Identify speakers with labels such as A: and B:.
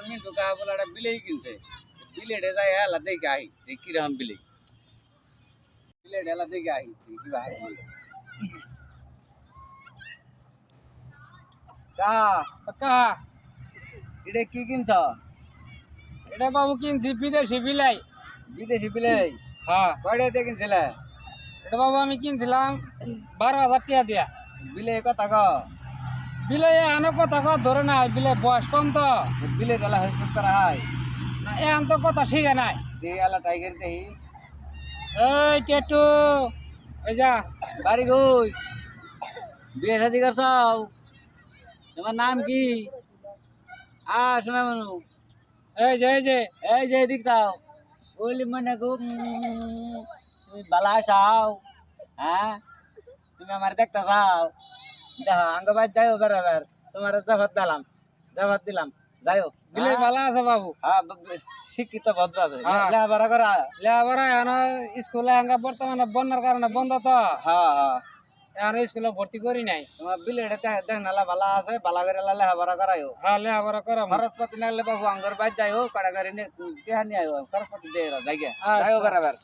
A: মিন্টু কাহা বলে একটা বিলেই কিনছে বিলেটে যাই এলা দেখে আহি দেখি কিরকম বিলেই বিলেট এলা দেখে আহি কি ভাই কাহা
B: কাকা
A: এটা কি কিনছ
B: এটা বাবু কিনছি বিদেশি বিলাই।
A: বিদেশি বিলেই
B: হ্যাঁ,
A: কয়টা দিয়ে কিনছিলে
B: এটা বাবু আমি কিনছিলাম 12,000 টাকা দিয়া।
A: বিলে কথা ক
B: বিলাই এখনো কথা কথা ধরে নাই, বিলাই বয়স কম তো
A: বিলেট এলা হইস করা হয়
B: না, এখন তো কথা শিখে নাই।
A: দিয়ে এলা টাইগার দেখি
B: এই টেটু ওই যা
A: বাড়ি কই বিয়ে শাদি করছাও তোমার নাম কি শোনা মানু
B: এই যে
A: এদিক যাও বলি মনে গো তুমি বালা আসাও হ্যাঁ তুমি আমার দেখতে চাও দেখো আঙ্গ বাদ যাইও বেড়াবার তোমার জাফাত দিলাম যাইও
B: বিলাই ভালো আছে বাবু।
A: হ্যাঁ শিক্ষিত ভদ্র আছে
B: হ্যাঁ।
A: লেখাপড়া করা
B: লেখাপড়া এখন স্কুলে এখন বর্তমানে বন্যার কারণে বন্ধ তো,
A: হ্যাঁ হ্যাঁ
B: এখন স্কুলে ভর্তি করি নাই।
A: তোমার বিলেটে দেখ নালা ভালো আছে ভালো করে লেখাপড়া করাইও
B: হ্যাঁ, লেখাপড়া করাম।
A: খরচপাতি নাগলে বাবু আঙ্গর বাদ যাইও কড়া করে টেহা নিয়ে আইও খরচপাতি দিয়ে জায়গা
B: আচ্ছা।
A: যাইও বেড়াবার